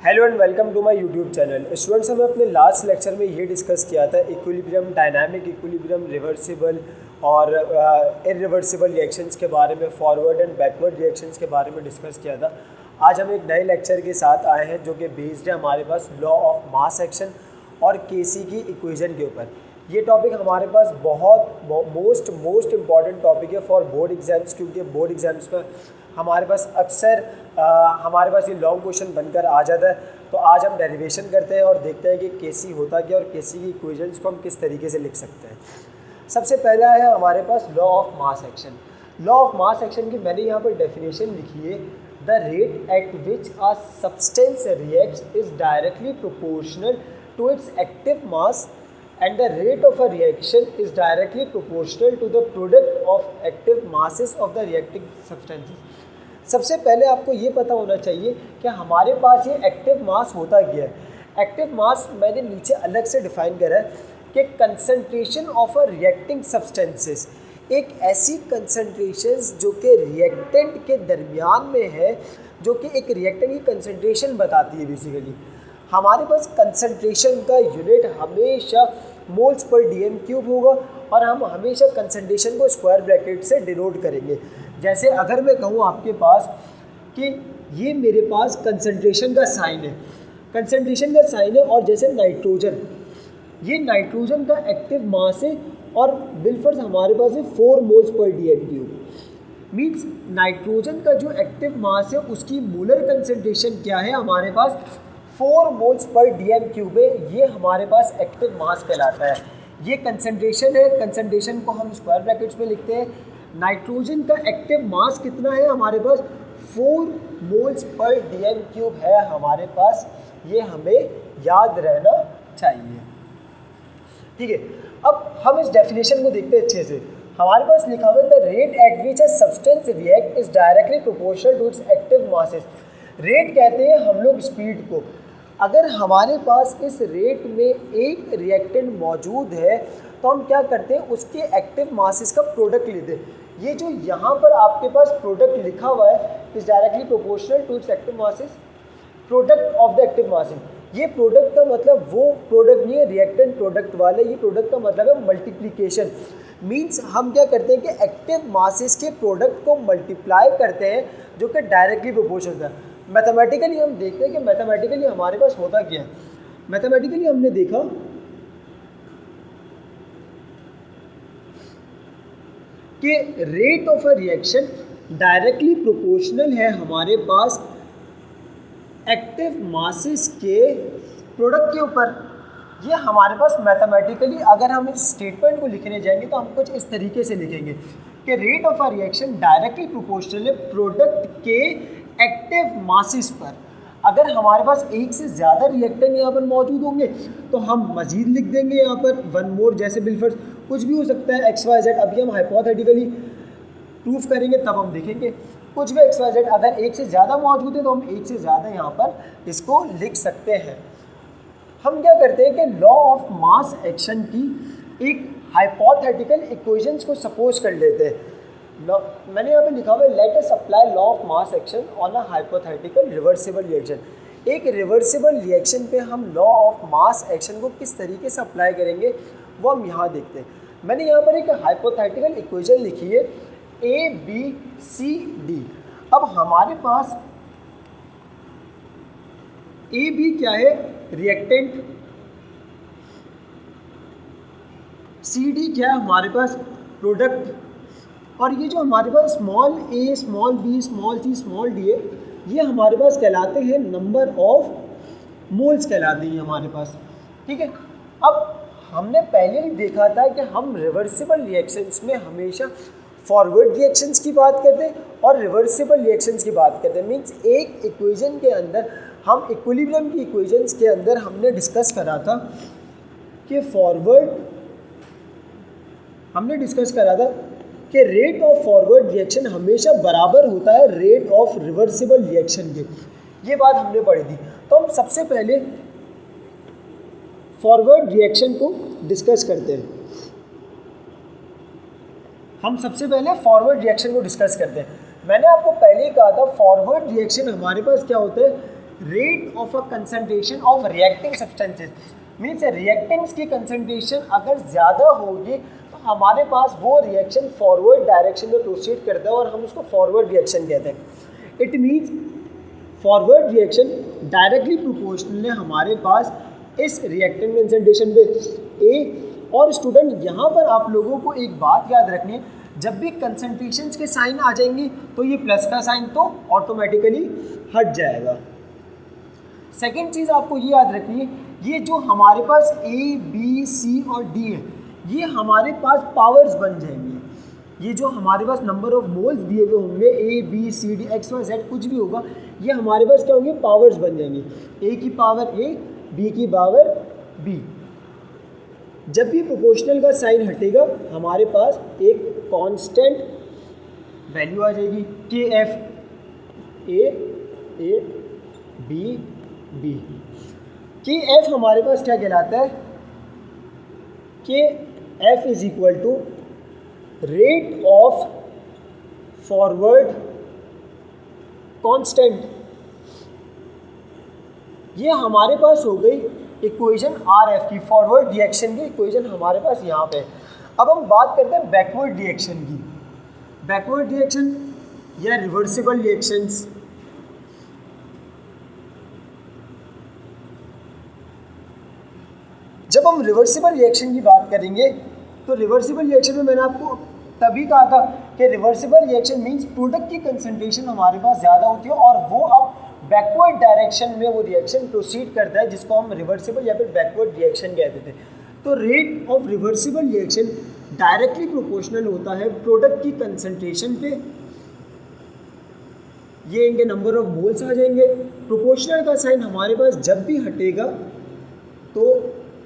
Hello and welcome to my YouTube channel. Students, हमें अपने last lecture में ये डिस्कस किया था इक्विलिब्रियम, डायनामिक इक्विलिब्रियम, रिवर्सिबल और इरिवर्सिबल रिएक्शंस के बारे में, फॉरवर्ड एंड बैकवर्ड रिएक्शंस के बारे में डिस्कस किया था। आज हम एक नए लेक्चर के साथ आए हैं जो कि बेस्ड है हमारे पास लॉ ऑफ मास एक्शन और केसी की इक्वेशन के ऊपर। ये टॉपिक हमारे पास बहुत मोस्ट इम्पॉर्टेंट टॉपिक है फॉर बोर्ड एग्जाम्स, क्योंकि बोर्ड एग्जाम्स में हमारे पास अक्सर हमारे पास ये लॉन्ग क्वेश्चन बनकर आ जाता है। तो आज हम डेरिवेशन करते हैं और देखते हैं कि केसी होता क्या और केसी की इक्वेशंस को हम किस तरीके से लिख सकते हैं। सबसे पहला है हमारे पास law of mass action. Law of mass action की मैंने यहाँ पर डेफिनेशन लिखी है, the rate at which a substance reacts is directly proportional to its active mass and the rate of a reaction is directly proportional to the product of active masses of the reacting substances। सबसे पहले आपको ये पता होना चाहिए कि हमारे पास ये एक्टिव मास होता क्या है। एक्टिव मास मैंने नीचे अलग से डिफाइन करा है कि concentration of a reacting substances, एक ऐसी कंसंट्रेशंस जो कि रिएक्टेंट के दरमियान में है, जो कि एक रिएक्टेंट की कंसंट्रेशन बताती है। बेसिकली हमारे पास कंसंट्रेशन का यूनिट हमेशा मोल्स पर डीएम क्यूब होगा और हम हमेशा कंसंट्रेशन को स्क्वायर ब्रैकेट से डिनोट करेंगे। जैसे अगर मैं कहूँ आपके पास कि ये मेरे पास कंसंट्रेशन का साइन है, कंसंट्रेशन का साइन है, और जैसे नाइट्रोजन, ये नाइट्रोजन का एक्टिव मास है और बिलफर्स हमारे पास है 4 moles per DM cube. Means nitrogen का जो एक्टिव मास है उसकी मोलर कंसंट्रेशन क्या है हमारे पास 4 मोल्स पर डीएम क्यूब है। ये हमारे पास एक्टिव मास कहलाता है। ये कंसंट्रेशन है, कंसंट्रेशन को हम स्क्वायर ब्रैकेट्स में लिखते हैं। नाइट्रोजन का एक्टिव मास कितना है हमारे पास 4 मोल्स पर डीएम क्यूब है हमारे पास। ये हमें याद रहना चाहिए, ठीक है। अब हम इस डेफिनेशन को देखते हैं अच्छे से। हमारे पास लिखा हुआ है the rate at which a substance react is directly proportional to its active masses. Rate कहते हैं हम लोग स्पीड को। अगर हमारे पास इस रेट में एक रिएक्टेंट मौजूद है तो हम क्या करते हैं, उसके एक्टिव मासेस का प्रोडक्ट लेते हैं। ये जो यहाँ पर आपके पास प्रोडक्ट लिखा हुआ है is directly proportional to its active masses, product of the active masses. ये प्रोडक्ट का मतलब वो प्रोडक्ट नहीं है रिएक्टेंट प्रोडक्ट वाले, ये प्रोडक्ट का मतलब है मल्टीप्लिकेशन। मीन्स हम क्या करते हैं कि एक्टिव मासेस के प्रोडक्ट को मल्टीप्लाई करते हैं, जो कि डायरेक्टली प्रोपोर्शनल है। मैथमेटिकली हम देखते हैं कि मैथमेटिकली हमारे पास होता क्या है। मैथमेटिकली हमने देखा कि rate of a reaction directly proportional है हमारे पास एक्टिव मासेस के प्रोडक्ट के ऊपर। ये हमारे पास मैथमेटिकली अगर हम इस स्टेटमेंट को लिखने जाएंगे तो हम कुछ इस तरीके से लिखेंगे कि rate of a reaction directly proportional है प्रोडक्ट के एक्टिव मासेस पर। अगर हमारे पास एक से ज़्यादा रिएक्टेंट यहाँ पर मौजूद होंगे तो हम मज़ीद लिख देंगे यहाँ पर 1 मोर, जैसे बिलफर्स कुछ भी हो सकता है XYZ। अभी हम हाइपोथेटिकली प्रूफ करेंगे तब हम देखेंगे कुछ भी XYZ। अगर एक से ज़्यादा मौजूद है तो हम एक से ज़्यादा यहाँ पर इसको लिख सकते हैं। हम क्या करते हैं कि लॉ ऑफ मास एक्शन की एक हाइपोथेटिकल इक्वेशंस को सपोज कर लेते हैं। मैंने यहाँ पे लिखा हुआ है let us apply law of mass action on a hypothetical reversible reaction. एक रिवर्सिबल रिएक्शन पे हम लॉ ऑफ मास एक्शन को किस तरीके से अप्लाई करेंगे वो हम यहाँ देखते हैं। मैंने यहाँ पर एक हाइपोथेटिकल इक्वेशन लिखी है ABCD। अब हमारे पास AB क्या है, रिएक्टेंट, CD क्या है हमारे पास प्रोडक्ट, और ये जो हमारे पास small a, small b, small c, small d है, ये हमारे पास कहलाते हैं नंबर ऑफ मोल्स कहलाते हैं हमारे पास, ठीक है। अब हमने पहले ही देखा था कि हम रिवर्सिबल रिएक्शंस में हमेशा फॉरवर्ड रिएक्शंस की बात करते हैं और रिवर्सिबल रिएक्शंस की बात करते हैं। मीन्स एक इक्वेशन के अंदर हम इक्विलिब्रियम की इक्वेशंस के अंदर हमने डिस्कस करा था कि कि रेट ऑफ फॉरवर्ड रिएक्शन हमेशा बराबर होता है रेट ऑफ रिवर्सिबल रिएक्शन के। ये बात हमने पढ़ी थी। तो हम सबसे पहले फॉरवर्ड रिएक्शन को डिस्कस करते हैं। मैंने आपको पहले ही कहा था फॉरवर्ड रिएक्शन हमारे पास क्या होता है rate of a concentration of reacting substances, means reactants की कंसंट्रेशन अगर ज़्यादा होगी तो हमारे पास वो रिएक्शन फॉरवर्ड डायरेक्शन में प्रोसीड करता है और हम उसको फॉरवर्ड रिएक्शन कहते हैं। It means forward reaction directly proportional है हमारे पास इस रिएक्टेंट कंसंट्रेशन पे ए। और स्टूडेंट यहाँ पर आप लोगों को एक बात याद रखनी है, जब भी कंसंट्रेशंस के साइन आ जाएंगे तो ये प्लस का साइन तो ऑटोमेटिकली हट जाएगा। सेकेंड चीज़ आपको ये याद रखनी है, ये जो हमारे पास ए बी सी और डी है ये हमारे पास पावर्स बन जाएंगे। ये जो हमारे पास नंबर ऑफ मोल्स दिए हुए होंगे A B C D X Y Z कुछ भी होगा, ये हमारे पास क्या होंगे, पावर्स बन जाएंगे। ए की पावर ए, बी की पावर बी। जब भी प्रोपोर्शनल का साइन हटेगा हमारे पास एक कांस्टेंट वैल्यू आ जाएगी K F A B B. K F हमारे पास क्या कहलाता है, K F is equal to rate of forward constant. ये हमारे पास हो गई इक्वेशन आर एफ की, फॉरवर्ड रिएक्शन की इक्वेशन हमारे पास यहाँ पे। अब हम बात करते हैं बैकवर्ड रिएक्शन की। बैकवर्ड रिएक्शन या रिवर्सिबल रिएक्शंस, जब हम रिवर्सिबल रिएक्शन की बात करेंगे तो रिवर्सिबल रिएक्शन में मैंने आपको तभी कहा था कि रिवर्सिबल रिएक्शन मींस प्रोडक्ट की कंसंट्रेशन हमारे पास ज़्यादा होती है और वो अब बैकवर्ड डायरेक्शन में वो रिएक्शन प्रोसीड करता है, जिसको हम रिवर्सिबल या फिर बैकवर्ड रिएक्शन कहते थे। तो rate of reversible reaction directly proportional होता है प्रोडक्ट की कंसंट्रेशन पे। ये इनके नंबर ऑफ मोल्स आ जाएंगे। प्रोपोर्शनल का साइन हमारे पास जब भी हटेगा तो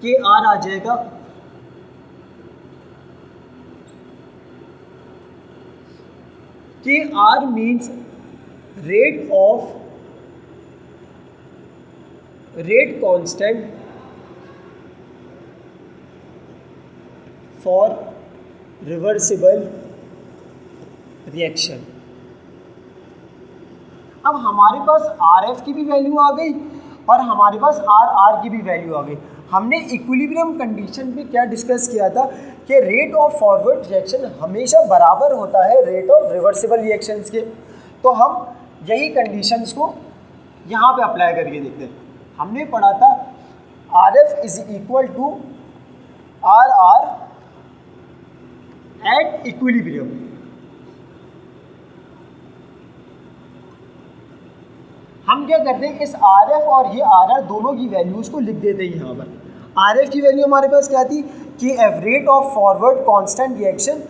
के आर आ जाएगा। K R means rate constant for reversible reaction. अब हमारे पास आर एफ की भी वैल्यू आ गई और हमारे पास आर आर की भी वैल्यू आ गई। हमने इक्विलिब्रियम कंडीशन पे क्या डिस्कस किया था कि रेट ऑफ फॉरवर्ड रिएक्शन हमेशा बराबर होता है रेट ऑफ रिवर्सिबल रिएक्शंस के। तो हम यही कंडीशंस को यहाँ पे अप्लाई करके देखते हैं। हमने पढ़ा था R F is equal to R R at equilibrium. हम क्या करते हैं, इस आर एफ और ये आर आर दोनों की वैल्यूज को लिख देते हैं यहाँ पर। आर एफ की वैल्यू हमारे पास क्या थी कि F rate of forward constant reaction,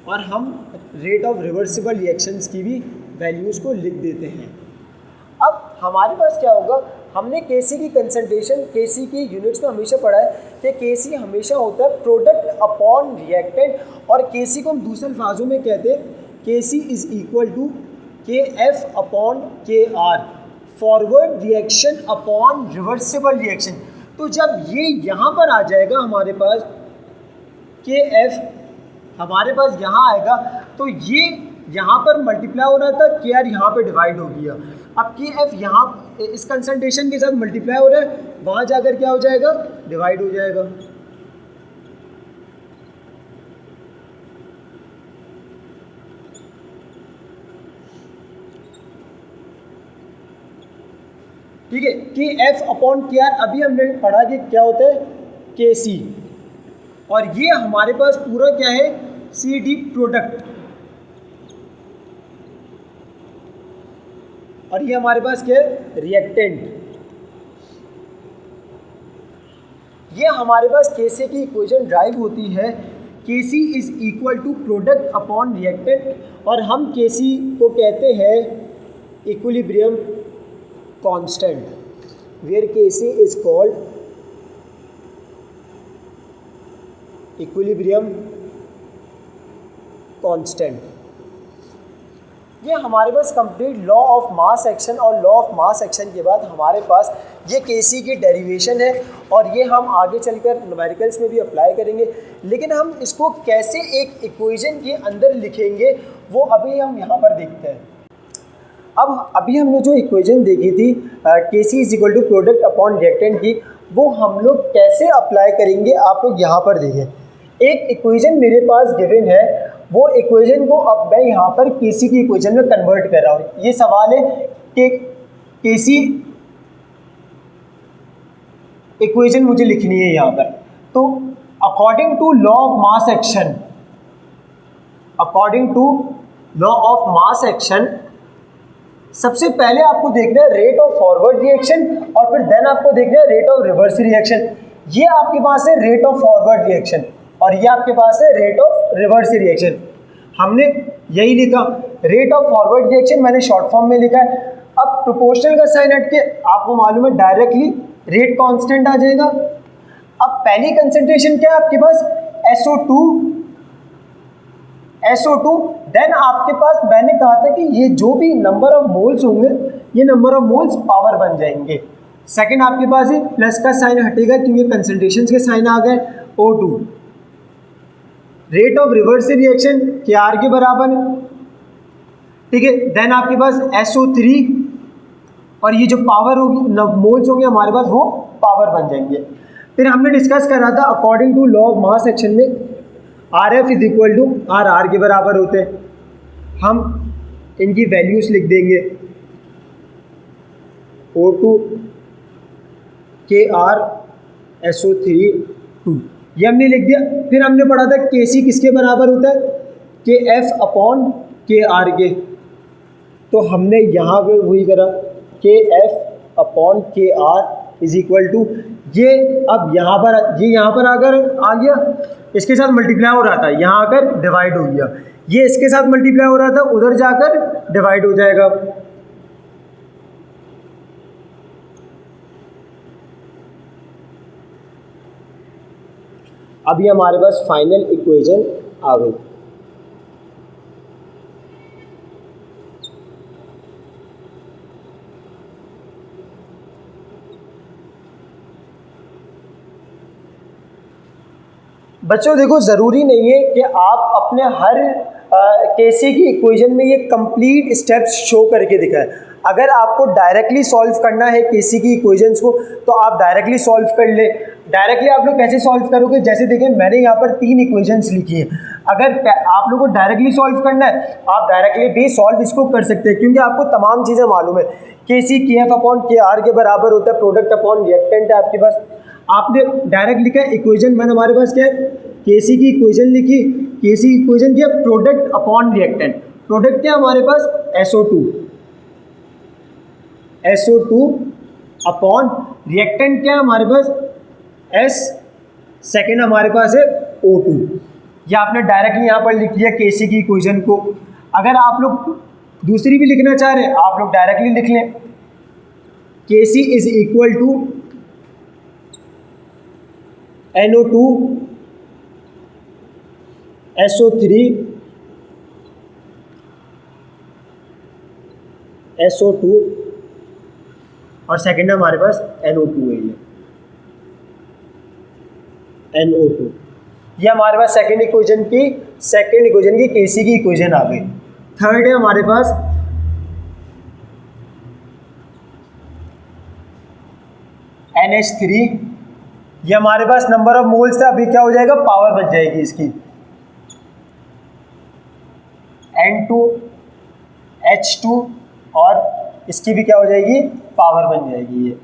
और हम रेट ऑफ रिवर्सिबल रिएक्शंस की भी वैल्यूज़ को लिख देते हैं। अब हमारे पास क्या होगा, हमने केसी की कंसंट्रेशन केसी की यूनिट्स में हमेशा पढ़ा है कि केसी हमेशा होता है प्रोडक्ट अपॉन रिएक्टेंट, और केसी को हम दूसरे अल्फाजों में कहते हैं K C is equal to K F upon K R, forward reaction upon reversible reaction. तो जब ये यहाँ पर आ जाएगा हमारे पास के एफ हमारे पास यहाँ आएगा तो ये यहाँ पर मल्टीप्लाई हो रहा था, के आर यहाँ पे डिवाइड हो गया। अब के एफ यहाँ इस कंसंट्रेशन के साथ मल्टीप्लाई हो रहा है, वहाँ जाकर क्या हो जाएगा, डिवाइड हो जाएगा। ठीक है, K F upon K are अभी हमने पढ़ा कि क्या होता है के सी, और ये हमारे पास पूरा क्या है सी डी प्रोडक्ट, और ये हमारे पास क्या है रिएक्टेंट। ये हमारे पास केसी की इक्वेशन ड्राइव होती है KC is equal to product upon reactant, और हम केसी को कहते हैं equilibrium constant, where KC is called equilibrium constant. ये हमारे पास complete law of mass action, और लॉ ऑफ मास एक्शन के बाद हमारे पास ये केसी की डेरिवेशन है, और ये हम आगे चलकर न्यूमेरिकल्स में भी अप्लाई करेंगे। लेकिन हम इसको कैसे एक इक्वेशन के अंदर लिखेंगे वो अभी हम यहाँ पर देखते हैं। अब अभी हमने जो इक्वेशन देखी थी KC is equal to product upon reactant की, वो हम लोग कैसे अप्लाई करेंगे आप लोग यहाँ पर देखें। एक इक्वेशन मेरे पास गिवन है, वो इक्वेशन को अब मैं यहाँ पर केसी की इक्वेशन में कन्वर्ट कर रहा हूँ। ये सवाल है कि केसी इक्वेशन मुझे लिखनी है यहाँ पर। तो according to law of mass action, according to law of mass action सबसे पहले आपको देखना है रेट ऑफ फॉरवर्ड रिएक्शन, और फिर देन आपको देखना है रेट ऑफ रिवर्स रिएक्शन। ये आपके पास है रेट ऑफ फॉरवर्ड रिएक्शन, और ये आपके पास है रेट ऑफ रिवर्स रिएक्शन। हमने यही लिखा, रेट ऑफ फॉरवर्ड रिएक्शन मैंने शॉर्ट फॉर्म में लिखा है। अब प्रोपोर्शनल का साइन हट के आपको मालूम है डायरेक्टली रेट कांस्टेंट आ जाएगा। अब पहली कंसंट्रेशन क्या है आपके पास, SO2, देन आपके पास मैंने कहा था कि ये जो भी नंबर ऑफ मोल्स होंगे ये नंबर ऑफ मोल्स पावर बन जाएंगे। सेकंड आपके पास है प्लस का साइन हटेगा क्योंकि कंसंट्रेशन के साइन आ गए O2। Rate of reverse reaction के आर के बराबर है, ठीक है। देन आपके पास SO3, और ये जो पावर होगी मोल्स होंगे हमारे पास वो पावर बन जाएंगे। फिर हमने डिस्कस करा था according to law of mass action में RF is equal to RR के बराबर होते हैं। हम इनकी वैल्यूज लिख देंगे, O2 KR SO3 2, ये हमने लिख दिया। फिर हमने पढ़ा था KC किसके बराबर होता है, KF अपॉन KR के। तो हमने यहाँ पे वही करा, KF upon KR is equal to ये। अब यहाँ पर अगर आ गया, इसके साथ मल्टीप्लाई हो रहा था, यहाँ आकर डिवाइड हो गया। ये इसके साथ मल्टीप्लाई हो रहा था, उधर जाकर डिवाइड हो जाएगा। अभी हमारे पास फाइनल इक्वेशन आ गई। बच्चों देखो, ज़रूरी नहीं है कि आप अपने हर केसी की इक्वेशन में ये कंप्लीट स्टेप्स शो करके दिखाएं। अगर आपको डायरेक्टली सॉल्व करना है केसी की इक्वेशंस को तो आप डायरेक्टली सॉल्व कर ले। डायरेक्टली आप लोग कैसे सॉल्व करोगे, जैसे देखिए मैंने यहाँ पर 3 इक्वेशंस लिखी है। अगर आप लोग को डायरेक्टली सॉल्व करना है आप डायरेक्टली भी सॉल्व इसको कर सकते हैं, क्योंकि आपको तमाम चीज़ें मालूम है। केसी KF अपॉन KR के बराबर होता है, प्रोडक्ट अपॉन रिएक्टेंट है आपके पास। आपने डायरेक्ट लिखा है इक्वेशन वन, हमारे पास क्या है, केसी की इक्वेशन लिखी। केसी की इक्वेशन क्या, प्रोडक्ट अपॉन रिएक्टेंट। प्रोडक्ट क्या हमारे पास, SO2 अपॉन रिएक्टेंट क्या है हमारे पास, S। सेकेंड हमारे पास है O2। ये आपने डायरेक्टली यहाँ पर लिख दिया केसी की इक्वेशन को। अगर आप लोग दूसरी भी लिखना चाह रहे हैं आप लोग डायरेक्टली लिख लें, केसी is equal to NO2 SO3 SO2, और सेकेंड हमारे पास NO2 है, NO2। ये हमारे पास सेकेंड इक्वेशन की केसी की इक्वेशन आ गई। थर्ड है हमारे पास NH3। ये हमारे पास नंबर ऑफ मोल्स था, अभी क्या हो जाएगा, पावर बच जाएगी इसकी। N2H2, और इसकी भी क्या हो जाएगी, पावर बन जाएगी।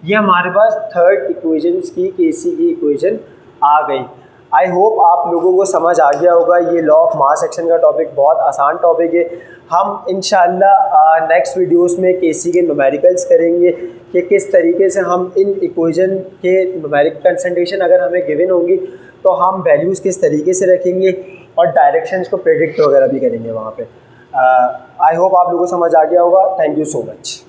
ये हमारे पास थर्ड इक्वेशन की केसी की इक्वेशन आ गई। आई होप आप लोगों को समझ आ गया होगा। ये लॉ ऑफ मास एक्शन का टॉपिक बहुत आसान टॉपिक है। हम इंशाल्लाह नेक्स्ट वीडियोस में केसी के न्यूमेरिकल्स करेंगे कि किस तरीके से हम इन इक्वेशन के न्यूमेरिक कंसंट्रेशन अगर हमें गिवन होंगी तो हम वैल्यूज़ किस तरीके से रखेंगे, और डायरेक्शंस को प्रेडिक्ट वगैरह भी करेंगे वहाँ पे। आई होप आप लोगों को समझ आ गया होगा। Thank you so much.